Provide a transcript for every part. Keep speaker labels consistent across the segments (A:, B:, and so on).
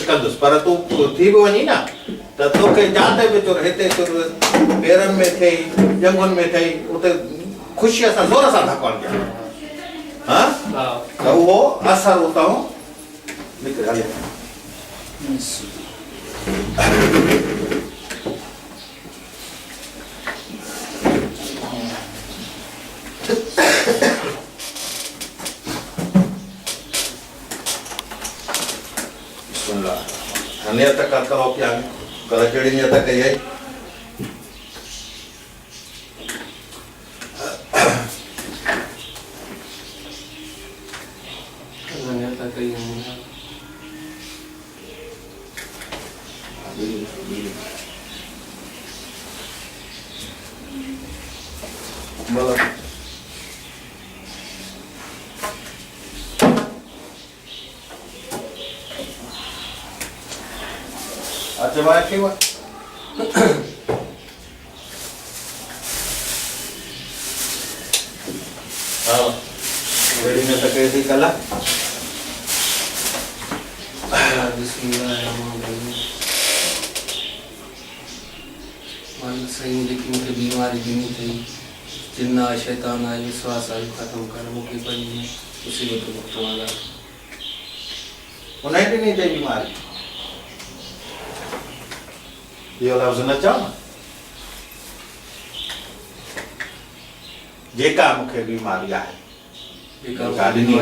A: कंदुसि पर तूं थी बि वञी न त तोखे जाते बि तुर हिते तुर पेरनि में थिए ॼंघुनि में थिए उते ख़ुशीअ सां ज़ोर सां धकु हणजांइ हा त उहो असरु उतां निकिरे हले नियत कर करो क्या कल केड़ी नियत कई है
B: नियत कई है
A: अच्छा भाई ठीक है हाँ केड़ी नियत कई थी कल
B: सही लेकिन मूंखे बीमारी ॾिनी अथई जिन आहे शैतान आहे विश्वास आहे ख़तमु कर मूंखे पंहिंजी मुसीबत वक़्तु वाला
A: उन्हें ॾिनी अथई बीमारी इहो लफ़्ज़ न चओ न जेका मूंखे बीमारी आहे जेका ॾिनी न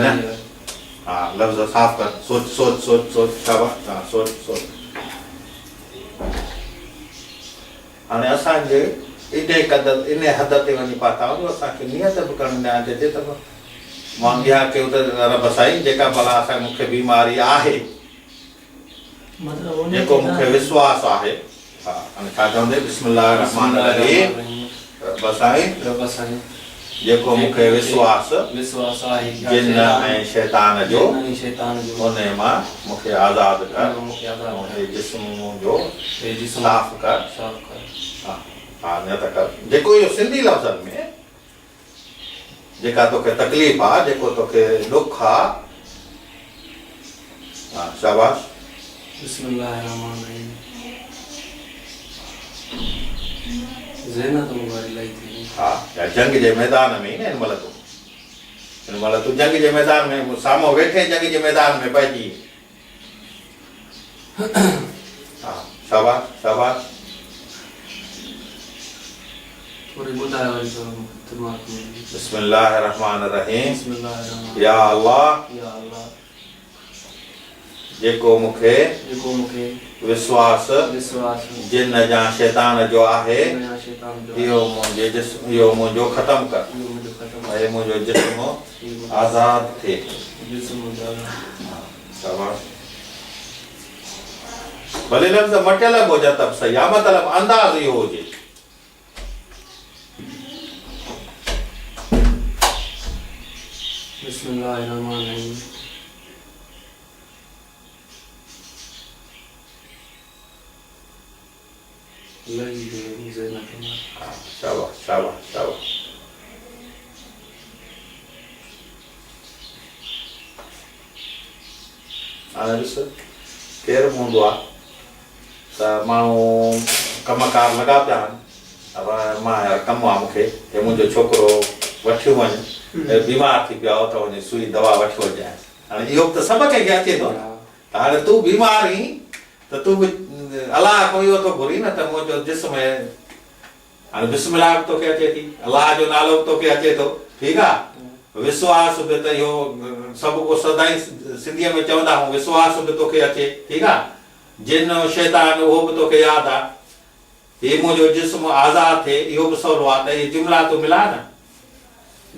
A: हाँ लफ्ज़ साफ़ कर सोच सोच सोच सोच शाबाश हाँ सोच सोच हाणे असांजे इन हद ते वञी पहुता आहियूं असांखे नियत बि करण न अचे त मां इहा कयो त रब साईं जेका भला असां मूंखे बीमारी आहे जेको मूंखे विश्वास आहे हा हाणे छा चवंदे बिस्मिल्लाह रहमान रहीम रब साईं जेको मूंखे विश्वास
B: आहे
A: जिन ऐं शैतान जो उन मां मूंखे आज़ादु कर मुंहिंजे जिस्म जो साफ़ कर हा हा न त कर जेको इहो सिंधी लफ़्ज़नि में जेका तोखे तकलीफ़ आहे जेको तोखे ॾुख आहे हा शाबाश
B: बिस्मिल्लाहिर्रहमानिर्रहीम ज़हनत मुबारक लाई थी
A: हा या जंग जे मैदान में न हिन महिल तूं जंग जे मैदान में साम्हूं वेठे जंग जे मैदान में पइजी हा शाबाश शाबाश बिस्मिल्लाहिर्रहमानिर्रहीम या अल्लाह जेको मूंखे विश्वास जिन जा शैतान जो आहे इहो मुंहिंजो ख़तमु कर ऐं मुंहिंजो जिस्म आज़ाद थिए भले लफ़्ज़ मटियल बि हुजे त सही आहे मतिलबु अंदाज़ इहो हुजे
B: बिस्मिल्लाहिर्रहमानिर्रहीम
A: शाबाश शाबाश शाबाश हाणे ॾिस केरु बि हूंदो आहे त माण्हू कमकार लॻा पिया आहिनि पर मां यार कमु आहे मूंखे हे मुंहिंजो छोकिरो वठी वञे बीमार थी पियो आहे त वञी सुई दवा वठी वञाए हाणे इहो त सभु कंहिंखे अचे थो त हाणे तूं बीमार आहीं त तूं बि अलाह खां इहो थो घुरी न त मुंहिंजो जिस्म हाणे बिस्मिल्लाह बि तोखे अचे थी अलाह जो नालो बि तोखे अचे थो ठीकु आहे विश्वास बि त इहो सभु को सदाईं सिंधीअ में चवंदा आहियूं विश्वास बि तोखे अचे ठीकु आहे जिन शैतान उहो बि तोखे यादि आहे हीउ मुंहिंजो जिस्म आज़ादु थिए इहो बि सवलो आहे त इहे जुमिला तूं मिला न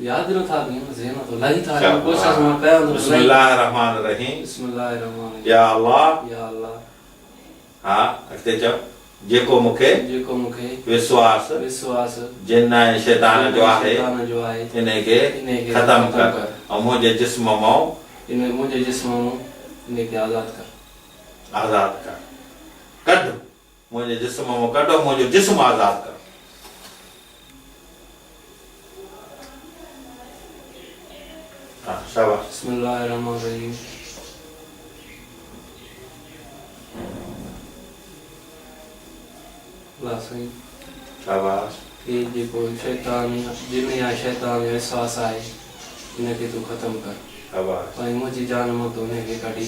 B: याद नथा कयूं ज़हन तो लही था कोशिश मां कयां तो
A: बिस्मिल्लाहिर्रहमानिर्रहीम या अल्लाह हा अॻिते चओ जेको मूंखे विश्वास जिन ऐं शैतान जो आहे इनखे ख़तमु कर ऐं मुंहिंजे जिस्म मां
B: इनखे
A: आज़ाद कर कढ मुंहिंजे जिस्म मां कढो मुंहिंजो जिस्म आज़ाद कर शाबाश
B: बिस्मिल्लाहिर्रहमानिर्रहीम अल्लाह साईं
A: शाबाश
B: ये जेको शैतान जिन या शैतान जो विश्वास आहे इनखे तूं ख़तमु कर
A: शाबाश
B: ऐं मुंहिंजी जान मां तूं उनखे कढी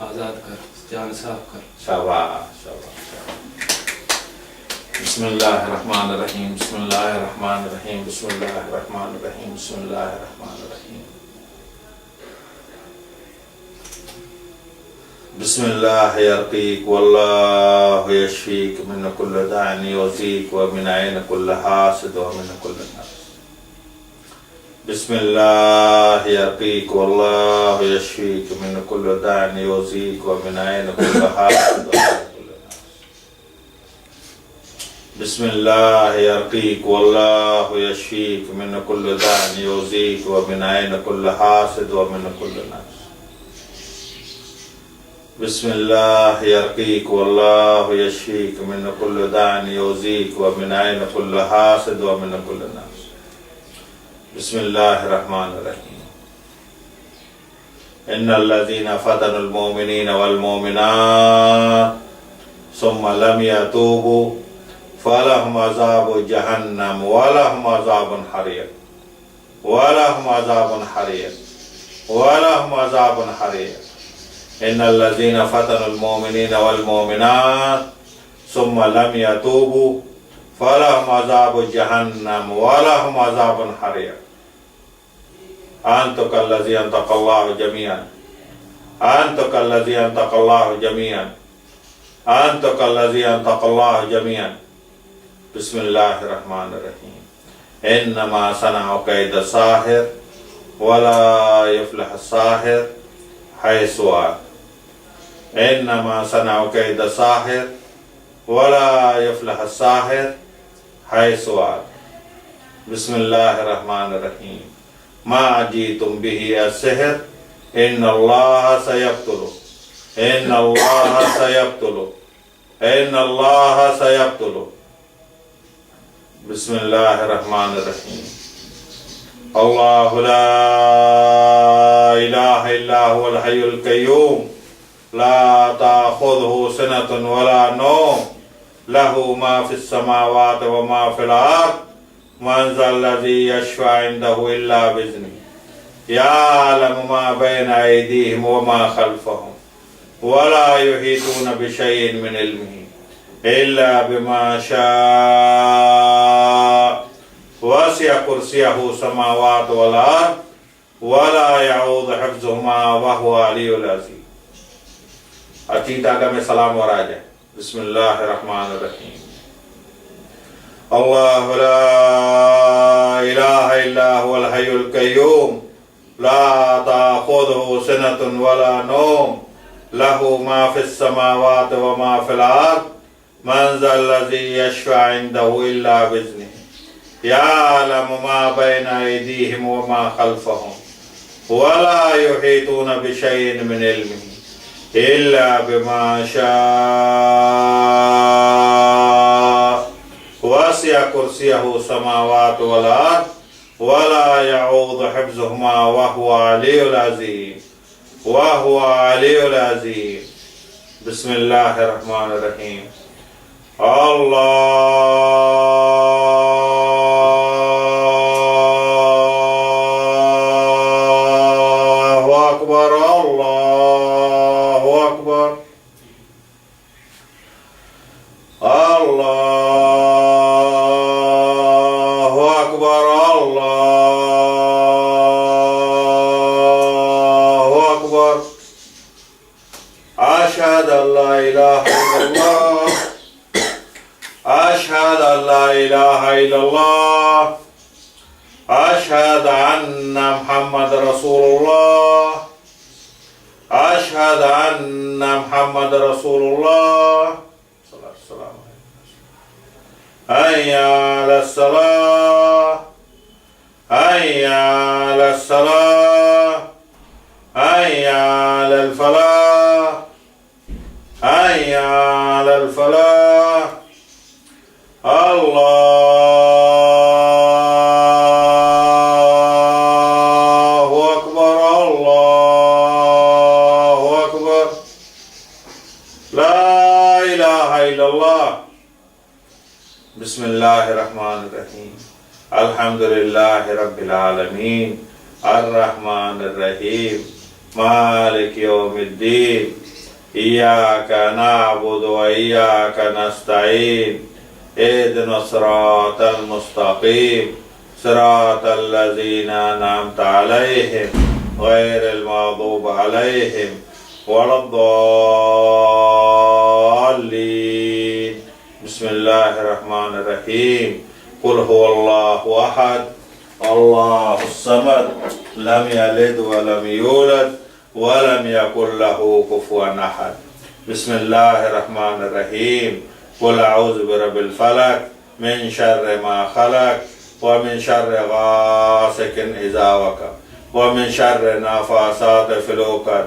B: आज़ादु कर जान साफ़ कर
A: शाबाश शाबाश बिस्मिल्लाहिर्रहमानिर्रहीम बिस्मिल्लाहिर्रहमानिर्रहीम बिस्मिल्लाहिर्रहमानिर्रहीम बिस्मिल्लाहिर्रहमानिर्रहीम बिस्मिल्लाह यर्कीक वल्लाहु यशफीक मिन कुल्लि दाइन युज़ीक व मिन ऐन कुल्लि हासिद व मिन कुल्लि नफ्स बिस्मिल्लाह यर्कीक वल्लाहु यशफीक मिन कुल्लि दाइन युज़ीक व मिन ऐन कुल्लि हासिद व मिन कुल्लि नफ्स बिस्मिल्लाह यर्कीक वल्लाहु यशफीक मिन कुल्लि दाइन युज़ीक व मिन ऐन कुल्लि हासिद व मिन कुल्लि नफ्स बिस्मिल्लाह यर्कीक वल्लाहु यशफीक मिन कुल्लि दाइन युज़ीक व मिन ऐन कुल्लि हासिद व मिन कुल्लि नफ्स बिस्मिल्लाहिर्रहमानिर्रहीम इन्नल्लज़ीना फ़तनुल मुमिनीना वल मुमिनात सुम्मा लम यतूबू फलहुम अज़ाबु जहन्नम वलहुम अज़ाबुन हरीक़ वलहुम अज़ाबुन हरीक़ वलहुम अज़ाबुन हरीक़ इन्नल्लज़ीना फ़तनुल मुमिनीना वल मुमिनात सुम्मा लम यतूबू फलहुम अज़ाबु जहन्नम वलहुम अज़ाबुन हरीक़ अंतु कल्लज़ी अंतक़ल्लाहु जमीअन अंतु कल्लज़ी अंतक़ल्लाहु जमीअन अंतु कल्लज़ी अंतक़ल्लाहु जमीअन बिस्मिल्लाहिर्रहमानिर्रहीम इन्नमा सनअ कैद साहिर वला युफ्लिह साहिर हैसु इन्नमा सनअ कैद साहिर वला युफ्लिह साहिर हैसु बिस्मिल्लाहिर्रहमानिर्रहीम मा जीतुम बिही अस्सिहर इन्नल्लाह सयब्तुलु इन्नल्लाह सयब्तुलु इन्नल्लाह सयब्तुलु बिस्मिल्लाहिर्रहमानिर्रहीम अल्लाहु ला इलाहा इल्ला हुवल हय्युल क़य्यूम ला ताख़ुज़ुहु सिनतुन वला नौम लहू मा फिस समावाति व मा फिल अर्द मन ज़ल्लज़ी यशफ़अ इंदहु इल्ला बिइज़्निही यअलमु मा बैन अयदीहिम व मा ख़ल्फ़हुम वला युहीतून बिशयइन मिन इल्मिही इल्ला बिमा शाअ वसिअ कुर्सियहु समावाति वल अर्द वला यऊदु हिफ़्ज़ुहुमा व हुवल अलियुल अज़ीम। अतीता में सलाम और आ जाए। बिस्मिल्लाहिर्रहमानिर्रहीम अल्लाहु ला इलाहा इल्ला हुवल हय्युल क़य्यूम ला ताख़ुज़ुहु सिनतुन वला नौम लहू मा फिस समावाति व मा फिल अर्द मन ज़ल्लज़ी यशफ़अ इंदहु इल्ला बिइज़्निही यअलमु मा बैन अयदीहिम व मा ख़ल्फ़हुम वला युहीतून बिशयइन मिन इल्मिही इल्ला बिमा शाअ वसिअ कुर्सियहु समावाति वल अर्द वला यऊदु हिफ़्ज़ुहुमा व हुवल अलियुल अज़ीम व हुवल अलियुल अज़ीम। बिस्मिल्लाहिर्रहमानिर्रहीम अल्लाहु अकबर अल्लाहु अकबर अल्लाहु अकबर अल्लाहु अकबर अशहदु अल्ला इलाहा इल्लल्लाह अशहदु अल्ला इलाहा इल्लल्लाह अशहदु अन्ना मुहम्मद रसूलुल्लाह अशहदु अन्ना मुहम्मद रसूलुल्लाह। हय्या अलस सलाह हय्या अलस सलाह हय्या अलल फलाह हय्या अलल फलाह। अल्लाहु अकबर अल्लाहु अकबर ला इलाहा इल्लल्लाह बिस्मिल्लाहिर्रहमानिर्रहीम। अल्हम्दुलिल्लाहि रब्बिल आलमीन। अर्रहमानिर्रहीम। मालिक यौमिद्दीन। इय्याका नअबुदु व इय्याका नस्तईन। इहदिनस सिरातल मुस्तकीम। सिरातल लज़ीना अनअमता अलैहिम गैरिल मग़दूबि अलैहिम वलद्दाल्लीन। बिस्मिल्लाहिर्रहमानिर्रहीम। कुल हुवल्लाहु अहद अल्लाहुस समद लम यलिद व लम यूलद व लम यकुल लहू कुफुवन अहद। बिस्मिल्लाहिर्रहमानिर्रहीम। कुल अऊज़ु बिरब्बिल फलक मिन शर्रि मा खलक व मिन शर्रि गासिकिन इज़ा वक़ब व मिन शर्रि नफ़ासाति फ़िल उक़द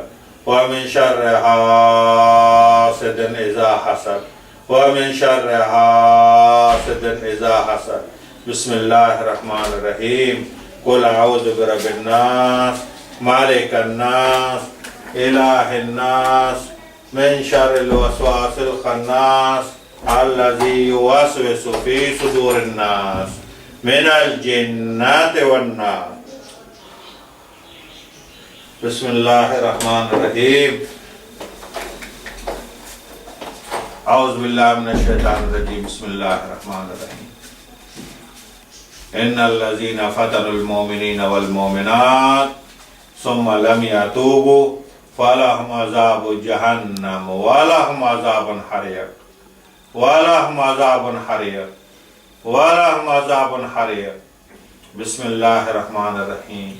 A: व मिन शर्रि हासिदिन इज़ा हसद व मिन शर्रि हासिदिन इज़ा हसद। बिस्मिल्लाहिर्रहमानिर्रहीम। कुल अऊज़ु बिरब्बिन नास मालिकिन नास इलाहिन नास मिन शर्रिल वस्वासिल खन्नास अल्लज़ी युवस्विसु फ़ी सुदूरिन नास मिनल जिन्नाति वन नास। बिस्मिल्लाहिर्रहमानिर्रहीम। औज़ु बिल्लाहि मिनश शैतानिर रजीम। बिस्मिल्लाहिर्रहमानिर्रहीम। इन्नल लज़ीना फ़तनुल मुमिनीना वल मुमिनात सुम्मा लम यतूबू फलहुम अज़ाबु जहन्नम वलहुम अज़ाबुन हरीक़ वलहुम अज़ाबुन हरीक़ वलहुम अज़ाबुन हरीक़। बिस्मिल्लाहिर्रहमानिर्रहीम।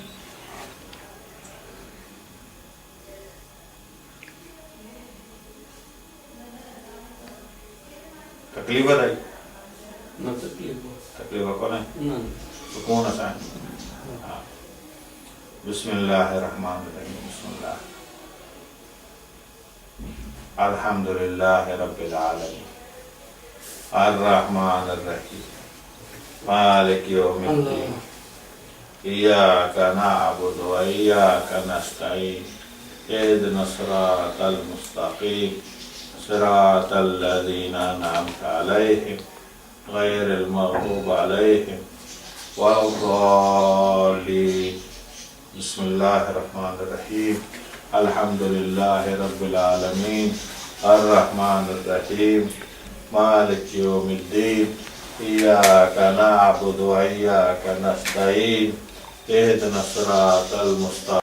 A: तकलीफ है
B: न तकलीफ हो
A: तकलीफ कौन है
B: न
A: सुकून है बिस्मिल्लाहिर्रहमानिर्रहीम। बिस्मिल्लाह अल्हम्दुलिल्लाहि रब्बिल आलमीन अर्रहमानिर्रहीम मालिक यौमिद्दीन इय्याका नअबुदु व इय्याका नस्तईन इहदिनस सिरातल मुस्तकीम सिरातल लज़ीना अनअमता अलैहिम गैरिल मग़दूबि अलैहिम वलद्दाल्लीन। बिस्मिल्लाहिर्रहमानिर्रहीम। अल्हम्दुलिल्लाहि रब्बिल आलमीन अर्रहमानिर्रहीम मालिक यौमिद्दीन इय्याका नअबुदु व इय्याका नस्तईन इहदिनस सिरातल मुस्तकीम।